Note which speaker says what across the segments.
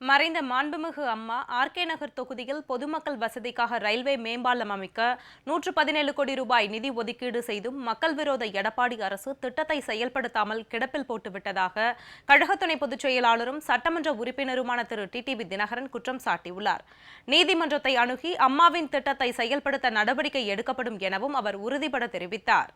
Speaker 1: மறைந்த மாண்புமிகு அம்மா ஆர்கே நகர் தொகுதியில் பொதுமக்கள் வசதிக்காக ரயில்வே மேம்பாலம் அமைக்க 117 கோடி ரூபாய் நிதி ஒதுக்கீடு செய்தும் மக்கள் விரோத எடப்பாடி அரசு திட்டத்தை செயல்படுத்தாமல் கிடப்பில் போட்டுவிட்டதாக கழக துணை பொதுச் செயலாளரும் சட்டமன்ற உறுப்பினருமான திரு டிடிவி தினகரன் குற்றம் சாட்டியுள்ளார். நீதிமன்றத்தை அணுகி அம்மாவின் திட்டத்தை செயல்படுத்த நடவடிக்கை எடுக்கப்படும் எனவும் அவர் உறுதிபட தெரிவித்தார்.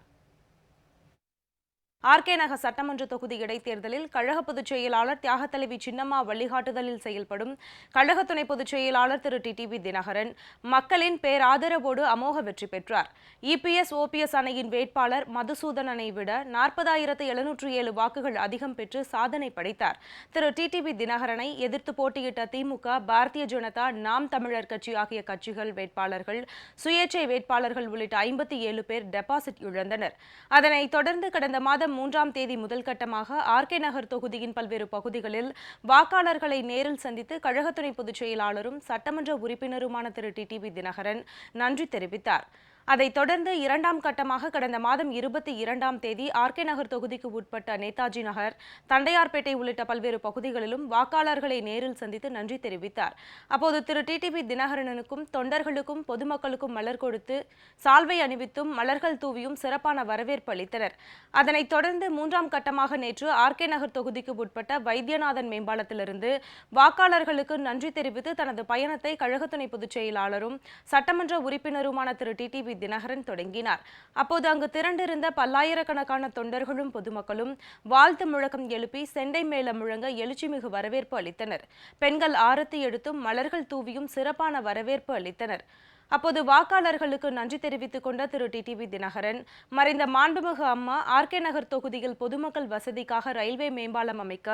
Speaker 1: ஆர்கே நகர் சட்டமன்ற தொகுதி இடைத்தேர்தலில் கழக பொதுச் செயலாளர் தியாகத்தலைவி சின்னம்மா வழிகாட்டுதலில் செயல்படும் கழக துணை பொதுச் செயலாளர் திரு டிடிவி தினகரன் மக்களின் பேராதரவோடு அமோக வெற்றி பெற்றார். இபிஎஸ் ஓபிஎஸ் அணையின் வேட்பாளர் மதுசூதனனை விட 40,707 வாக்குகள் அதிகம் பெற்று சாதனை படைத்தார். திரு டிடிவி தினகரனை எதிர்த்து போட்டியிட்ட திமுக, பாரதிய ஜனதா, நாம் தமிழர் கட்சி ஆகிய கட்சிகள் வேட்பாளர்கள், சுயேட்சை வேட்பாளர்கள் உள்ளிட்ட 57 பேர் டெபாசிட் இழந்தனர். அதனைத் தொடர்ந்து கடந்த மாதம் 3ஆம் தேதி முதல் கட்டமாக ஆர்கே நகர் தொகுதியின் பல்வேறு பகுதிகளில் வாக்காளர்களை நேரில் சந்தித்து கழக துணை பொதுச் செயலாளரும் சட்டமன்ற உறுப்பினருமான திரு டிடிவி தினகரன் நன்றி தெரிவித்தார். அதைத் தொடர்ந்து 2ஆம் கட்டமாக கடந்த மாதம் 22ஆம் தேதி ஆர்கே நகர் தொகுதிக்கு உட்பட்ட நேதாஜி நகர், தண்டையார்பேட்டை உள்ளிட்ட பல்வேறு பகுதிகளிலும் வாக்காளர்களை நேரில் சந்தித்து நன்றி தெரிவித்தார். அப்போது திரு டிடிவி தினகரனுக்கும் தொண்டர்களுக்கும் பொதுமக்களுக்கும் மலர் கொடுத்து சால்வை அணிவித்தும் மலர்கள் தூவியும் சிறப்பான வரவேற்பு அளித்தனர். அதனைத் தொடர்ந்து 3ஆம் கட்டமாக நேற்று ஆர்கே நகர் தொகுதிக்கு உட்பட்ட வைத்தியநாதன் மேம்பாலத்திலிருந்து வாக்காளர்களுக்கு நன்றி தெரிவித்து தனது பயணத்தை கழக துணை பொதுச் செயலாளரும் சட்டமன்ற உறுப்பினருமான திரு டிடிவி தினகரன் தொடங்கினார். அப்போது அங்கு திரண்டிருந்த பல்லாயிரக்கணக்கான தொண்டர்களும் பொதுமக்களும் வாழ்த்து முழக்கம் எழுப்பி செண்டை மேளம் முழங்க எழுச்சிமிகு வரவேற்பு அளித்தனர். பெண்கள் ஆரத்தி எடுத்தும் மலர்கள் தூவியும் சிறப்பான வரவேற்பு அளித்தனர். அப்போது வாக்காளர்களுக்கு நன்றி தெரிவித்துக் கொண்ட திரு டிடிவி தினகரன், மறைந்த மாண்புமிகு அம்மா ஆர்கே நகர் தொகுதியில் பொதுமக்கள் வசதிக்காக ரயில்வே மேம்பாலம் அமைக்க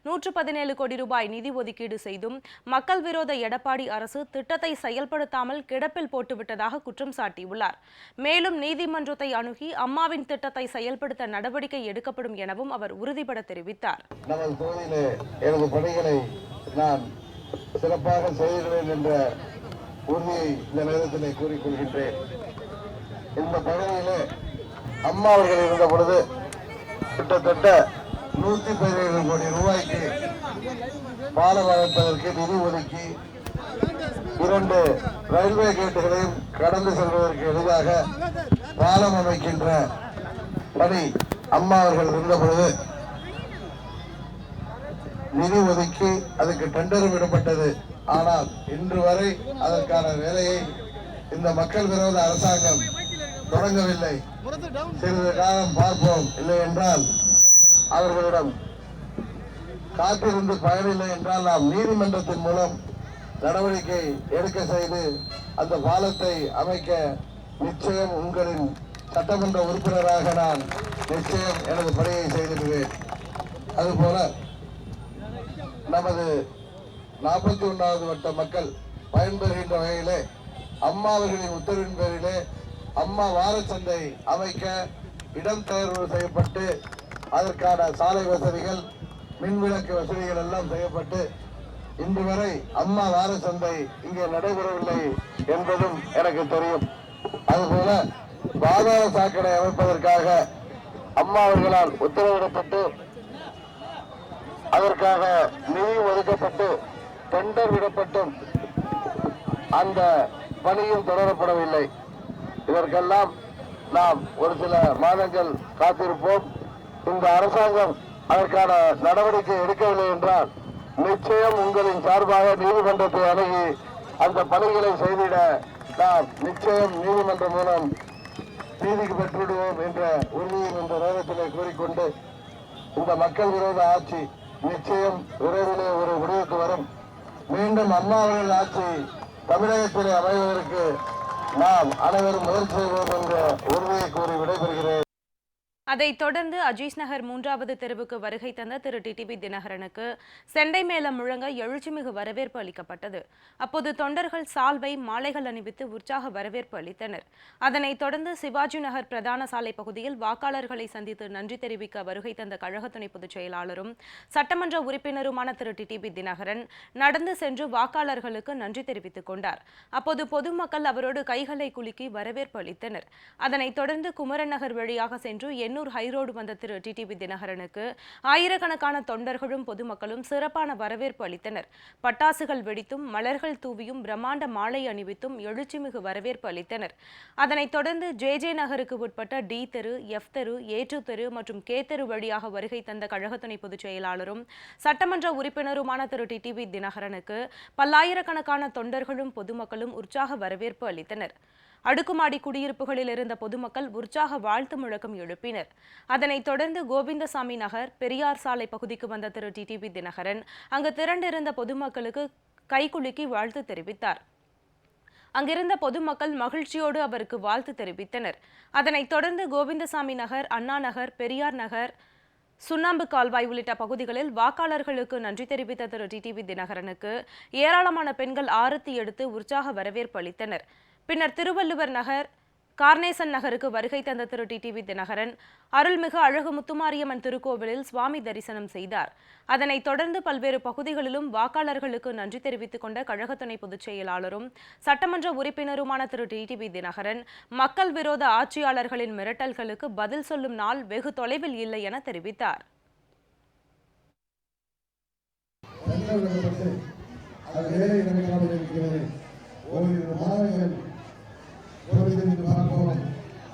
Speaker 1: 117 கோடி ரூபாய் நிதி ஒதுக்கீடு செய்தும் மக்கள் விரோத எடப்பாடி அரசு திட்டத்தை செயல்படுத்தாமல் கிடப்பில் போட்டுவிட்டதாக குற்றம் சாட்டியுள்ளார். மேலும் நீதிமன்றத்தை அணுகி அம்மாவின் திட்டத்தை செயல்படுத்த நடவடிக்கை எடுக்கப்படும் எனவும் அவர் உறுதிபட தெரிவித்தார்.
Speaker 2: நமது தொகுதியிலே எனது பணிகளை நான் சிறப்பாக செய்கிறேன் என்ற உறுதியை இந்த நேரத்தில் கூறிக்கொள்கின்றேன். இந்த பகுதியிலே அம்மா அவர்கள் இருந்த பொழுது கிட்டத்தட்ட 117 கோடி ரூபாய்க்கு பாலம் அமைப்பதற்கு நிதி ஒதுக்கி 2 ரயில்வே கேட்டுகளையும் கடந்து செல்வதற்கு எளிதாக பாலம் அமைக்கின்ற பணி அம்மா அவர்கள் இருந்த பொழுது நிதி ஒதுக்கி அதுக்கு டெண்டரும் விடப்பட்டது. ஆனால் இன்று வரை அதற்கான வேலையை இந்த மக்கள் விரோத அரசாங்கம் தொடங்கவில்லை. சிறிது காலம் பார்ப்போம், இல்லை என்றால் அவர்களிடம் காத்திருந்து பயனில்லை என்றால் நாம் நீதிமன்றத்தின் மூலம் நடவடிக்கை எடுக்க செய்து அந்த பாலத்தை அமைக்க நிச்சயம் உங்களின் சட்டமன்ற உறுப்பினராக நான் நிச்சயம் எனது பணியை செய்திருவேன். அதுபோல நமது 41வது வட்ட மக்கள் பயன்பெறுகின்ற வகையிலே அம்மா அவர்களின் உத்தரவின் பேரிலே அம்மா வாரச்சந்தை அமைக்க இடம் தேர்வு செய்யப்பட்டு அதற்கான சாலை வசதிகள், மின்விளக்கு வசதிகள் எல்லாம் செய்யப்பட்டு இன்று வரை அம்மா வாரச்சந்தை இங்கே நடைபெறவில்லை என்பதும் எனக்கு தெரியும். அதுபோல பாதாள சாக்கடை அமைப்பதற்காக அம்மா அவர்களால் உத்தரவிடப்பட்டு அதற்காக நிதி ஒதுக்கப்பட்டு டெண்டர் விடப்பட்டும் அந்த பணியும் தொடரப்படவில்லை. இதற்கெல்லாம் நாம் ஒரு சில மாதங்கள் காத்திருப்போம். இந்த அரசாங்கம் அதற்கான நடவடிக்கை எடுக்கவில்லை என்றால் நிச்சயம் உங்களின் சார்பாக நீதிமன்றத்தை அணுகி அந்த பணிகளை செய்திட நாம் நிச்சயம் நீதிமன்றம் மூலம் நீதிக்கு பெற்றுவிடுவோம் என்ற உறுதியை இந்த நேரத்தில் கூறிக்கொண்டு இந்த மக்கள் விரோத ஆட்சி நிச்சயம் விரைவிலே ஒரு முடிவுக்கு வரும். மீண்டும் அம்மா அவர்கள் ஆட்சி தமிழகத்திலே அமைவதற்கு நாம் அனைவரும் முயற்சி செய்வோம் என்ற உறுதியை கூறி விடைபெறுகிறேன்.
Speaker 1: அதைத் தொடர்ந்து அஜீஸ் நகர் 3வது தெருவுக்கு வருகை தந்த திரு டிடிவி தினகரனுக்கு செண்டை மேளம் முழங்க எழுச்சிமிகு வரவேற்பு அளிக்கப்பட்டது. அப்போது தொண்டர்கள் சால்வை, மாலைகள் அணிவித்து உற்சாக வரவேற்பு அளித்தனர். அதனைத் தொடர்ந்து சிவாஜி நகர் பிரதான சாலை பகுதியில் வாக்காளர்களை சந்தித்து நன்றி தெரிவிக்க வருகை தந்த கழக துணை பொதுச் செயலாளரும் சட்டமன்ற உறுப்பினருமான திரு டிடிவி தினகரன் நடந்து சென்று வாக்காளர்களுக்கு நன்றி தெரிவித்துக் கொண்டார். அப்போது பொதுமக்கள் அவரோடு கைகளை குலுக்கி வரவேற்பு அளித்தனர். அதனைத் தொடர்ந்து குமரன் நகர் வழியாக சென்று திருவாரூர் ஹைரோடு வந்த திரு டிடிவி தினகரனுக்கு ஆயிரக்கணக்கான தொண்டர்களும் பொதுமக்களும் சிறப்பான வரவேற்பு அளித்தனர். பட்டாசுகள் வெடித்தும் மலர்கள் தூவியும் பிரம்மாண்ட மாலை அணிவித்தும் எழுச்சிமிகு வரவேற்பு அளித்தனர். அதனைத் தொடர்ந்து ஜே நகருக்கு உட்பட்ட டி தெரு, எஃப் தெரு, ஏ2 தெரு மற்றும் கே தெரு வழியாக வருகை தந்த கழக துணை பொதுச் செயலாளரும் சட்டமன்ற உறுப்பினருமான திரு டிடிவி தினகரனுக்கு பல்லாயிரக்கணக்கான தொண்டர்களும் பொதுமக்களும் உற்சாக வரவேற்பு அளித்தனர். அடுக்குமாடி குடியிருப்புகளில் இருந்த பொதுமக்கள் உற்சாக வாழ்த்து முழக்கம் எழுப்பினர். அதனைத் தொடர்ந்து கோவிந்தசாமி நகர், பெரியார் சாலை பகுதிக்கு வந்த திரு டிடிவி தினகரன் அங்கு திரண்டிருந்த பொதுமக்களுக்கு கைகுலுக்கி வாழ்த்து தெரிவித்தார். அங்கிருந்த பொதுமக்கள் மகிழ்ச்சியோடு அவருக்கு வாழ்த்து தெரிவித்தனர். அதனைத் தொடர்ந்து கோவிந்தசாமி நகர், அண்ணா நகர், பெரியார் நகர், சுண்ணாம்பு கால்வாய் உள்ளிட்ட பகுதிகளில் வாக்காளர்களுக்கு நன்றி தெரிவித்த திரு டிடிவி தினகரனுக்கு ஏராளமான பெண்கள் ஆரத்தி எடுத்து உற்சாக வரவேற்பு அளித்தனர். பின்னர் திருவள்ளுவர் நகர், கார்னேசன் நகருக்கு வருகை தந்த திரு டிடிவி தினகரன் அருள்மிகு அழகு முத்துமாரியம்மன் திருக்கோவிலில் சுவாமி தரிசனம் செய்தார். அதனைத் தொடர்ந்து பல்வேறு பகுதிகளிலும் வாக்காளர்களுக்கு நன்றி தெரிவித்துக் கொண்ட கழக துணை பொதுச் செயலாளரும் சட்டமன்ற உறுப்பினருமான திரு டிடிவி தினகரன் மக்கள் விரோத ஆட்சியாளர்களின் மிரட்டல்களுக்கு பதில் சொல்லும் நாள் வெகு தொலைவில் இல்லை என தெரிவித்தார்.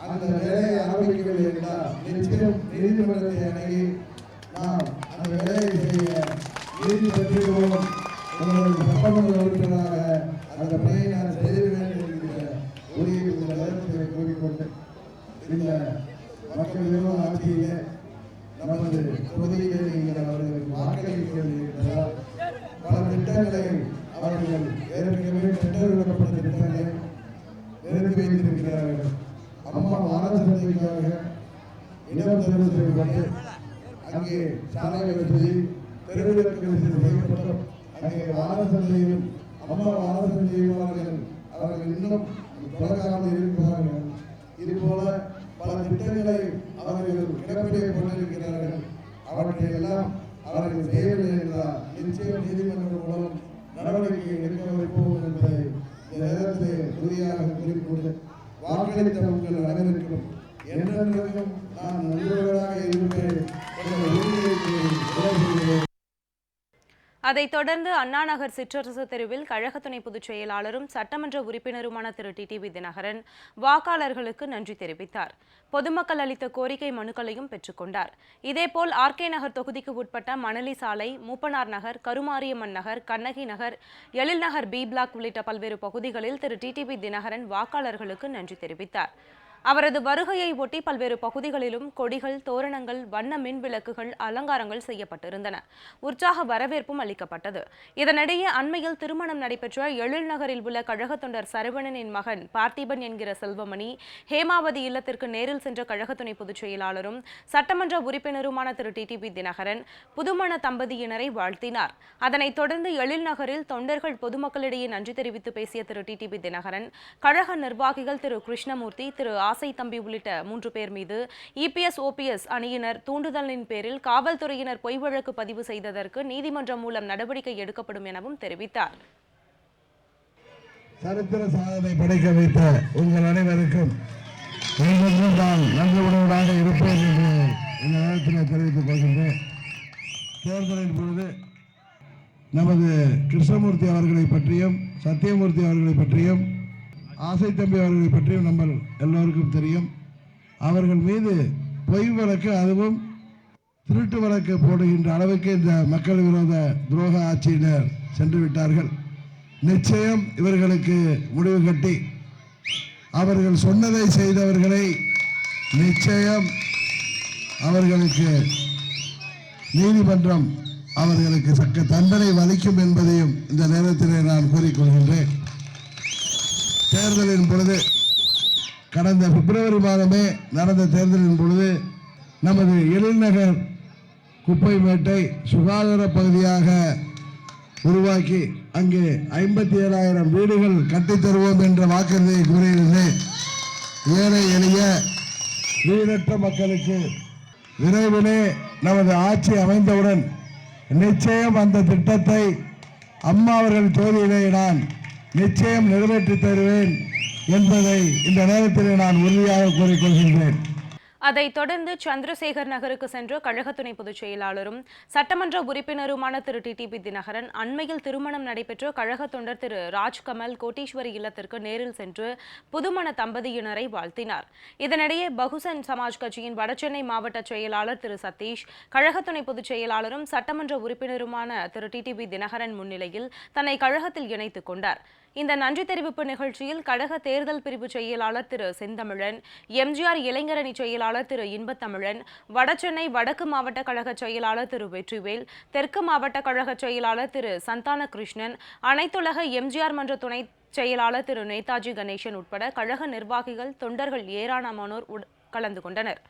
Speaker 3: அந்த வேலையை ஆரம்பிக்கவில்லை என்றால் நிச்சயம் நீதிமன்றத்தை அணுகி நாம் அந்த வேலையை செய்ய நீதி பெற்றுவோம். உங்களுடைய சட்டமன்ற உறுப்பினராக அந்த பணியை நான் செய்திருவேன் என்கிற உரிய இந்த நேரத்தை கூறிக்கொண்டு இந்த மக்கள் விரோத ஆட்சியிலே நமது தொகுதியிலே நீங்கள் அவர்களுக்கு வாக்களிக்கவில்லை என்றால் பல திட்டங்களை அவர்கள் ஏற்கனவே திட்டமிடப்பட்ட திட்டங்களை நிறுத்தி வைத்திருக்கிறார்கள். அம்மா வாரசந்தைக்காக இடம் தேர்வு செய்யப்பட்டு அங்கே சாலை வசதி, தெருவிளக்கு வசதி செய்யப்பட்டோம். அங்கே வாரசந்தையும் அம்மா வாரசந்தையும் அவர்கள் இன்னும் தொடராமல் இருக்கிறார்கள். இதுபோல பல திட்டங்களை அவர்கள் கிடப்பிலே கொண்டிருக்கிறார்கள். அவற்றை எல்லாம் அவர்கள் செய்யவில்லை என்றால் நிச்சயம் நீதிமன்றம் மூலம் நடவடிக்கை எடுக்க வைப்போம் என்பதை இந்த நேரத்தை உறுதியாக கூறிக்கொண்டு வாக்களித்த உங்கள் அனைவருக்கும் என்றென்றைக்கும் நான் நண்பர்களாக இருப்பேன் என்ற உறுதியை.
Speaker 1: அதைத் தொடர்ந்து அண்ணா நகர் சிற்றரசு தெருவில் கழக துணை பொதுச் செயலாளரும் சட்டமன்ற உறுப்பினருமான திரு டிடிவி தினகரன் வாக்காளர்களுக்கு நன்றி தெரிவித்தார். பொதுமக்கள் அளித்த கோரிக்கை மனுக்களையும் பெற்றுக்கொண்டார். இதேபோல் ஆர்கே நகர் தொகுதிக்கு உட்பட்ட மணலி சாலை, மூப்பனார் நகர், கருமாரியம்மன் நகர், கண்ணகி நகர், எழில் நகர் பி பிளாக் உள்ளிட்ட பல்வேறு பகுதிகளில் திரு டிடிவி தினகரன் வாக்காளர்களுக்கு நன்றி தெரிவித்தார். அவரது வருகையை ஒட்டி பல்வேறு பகுதிகளிலும் கொடிகள், தோரணங்கள், வண்ண மின் விளக்குகள், அலங்காரங்கள் செய்யப்பட்டிருந்தன. உற்சாக வரவேற்பும் அளிக்கப்பட்டது. இதனிடையே அண்மையில் திருமணம் நடைபெற்ற எழில் நகரில் உள்ள கழக தொண்டர் சரவணனின் மகன் பார்த்திபன் என்கிற செல்வமணி ஹேமாவதி இல்லத்திற்கு நேரில் சென்ற கழக துணை பொதுச் செயலாளரும் சட்டமன்ற உறுப்பினருமான திரு டிடிவி தினகரன் புதுமண தம்பதியினரை வாழ்த்தினார். அதனைத் தொடர்ந்து எழில் நகரில் தொண்டர்கள் பொதுமக்களிடையே நன்றி தெரிவித்து பேசிய திரு டிடிவி தினகரன் கழக நிர்வாகிகள் திரு கிருஷ்ணமூர்த்தி, திரு ஆசை தம்பி உள்ளிட்ட 3 பேர் மீது இபிஎஸ், ஓபிஎஸ் அணியினர் தூண்டுதலின் பேரில் காவல்துறையினர் பொய் வழக்கு பதிவு செய்ததற்கு நீதிமன்றம் மூலம் நடவடிக்கை எடுக்கப்படும் எனவும் தெரிவித்தார்.
Speaker 3: சரித்திர சாதனை படைக்க வைத்த உங்கள் அனைவருக்கும் நான் நன்றி உணர்வாக இருப்பேன் என்று இந்த நேரத்தில் தெரிவித்துக் கொள்கின்றேன். தேர்தலின் பொழுது நமது கிருஷ்ணமூர்த்தி அவர்களை பற்றியும், சத்தியமூர்த்தி அவர்களை பற்றியும், ஆசை தம்பி அவர்களை பற்றியும் நம்ம எல்லோருக்கும் தெரியும். அவர்கள் மீது பொய் வழக்கு, அதுவும் திருட்டு வழக்கு போடுகின்ற அளவுக்கு இந்த மக்கள் விரோத துரோக ஆட்சியினர் சென்று விட்டார்கள். நிச்சயம் இவர்களுக்கு முடிவு கட்டி அவர்கள் சொன்னதை செய்தவர்களை நிச்சயம் அவர்களுக்கு நீதிமன்றம் அவர்களுக்கு தக்க தண்டனை வலிக்கும் என்பதையும் இந்த நேரத்தில் நான் கூறிக்கொள்கின்றேன். தேர்தலின் பொழுது கடந்த பிப்ரவரி மாதமே நடந்த தேர்தலின் பொழுது நமது எழில்நகர் குப்பை மேட்டை சுகாதார பகுதியாக உருவாக்கி அங்கே 57,000 வீடுகள் கட்டித்தருவோம் என்ற வாக்குறுதியை கூறியிருந்தேன். ஏழை எளிய வீடற்ற மக்களுக்கு விரைவிலே நமது ஆட்சி அமைந்தவுடன் நிச்சயம் அந்த திட்டத்தை அம்மா அவர்கள் தோல்வியிலே நான் நிச்சயம் நிறைவேற்றி தருவேன் என்பதை இந்த நேரத்தில் நான் உறுதியாக கூறிக்கொள்கின்றேன்.
Speaker 1: அதைத் தொடர்ந்து சந்திரசேகர் நகருக்கு சென்ற கழக துணை பொதுச் செயலாளரும் சட்டமன்ற உறுப்பினருமான திரு டிடிவி தினகரன் அண்மையில் திருமணம் நடைபெற்ற கழக தொண்டர் திரு ராஜ்கமல் கோட்டீஸ்வரி இல்லத்திற்கு நேரில் சென்று புதுமண தம்பதியினரை வாழ்த்தினார். இதனிடையே பகுஜன் சமாஜ் கட்சியின் வடசென்னை மாவட்ட செயலாளர் திரு சதீஷ், கழக துணை பொதுச் செயலாளரும் சட்டமன்ற உறுப்பினருமான திரு டிடிவி தினகரன் முன்னிலையில் தன்னை கழகத்தில் இணைத்துக் கொண்டார். இந்த நன்றி தெரிவிப்பு நிகழ்ச்சியில் கழக தேர்தல் பிரிவு செயலாளர் திரு செந்தமிழன், எம்ஜிஆர் இளைஞரணி செயலாளர் திரு இன்பத்தமிழன், வடசென்னை வடக்கு மாவட்ட கழக செயலாளர் திரு வெற்றிவேல், தெற்கு மாவட்ட கழக செயலாளர் திரு சந்தான கிருஷ்ணன், அனைத்துலக எம்ஜிஆர் மன்ற துணை செயலாளர் திரு நேதாஜி கணேசன் உட்பட கழக நிர்வாகிகள், தொண்டர்கள் ஏராளமானோர் கலந்து கொண்டனர்.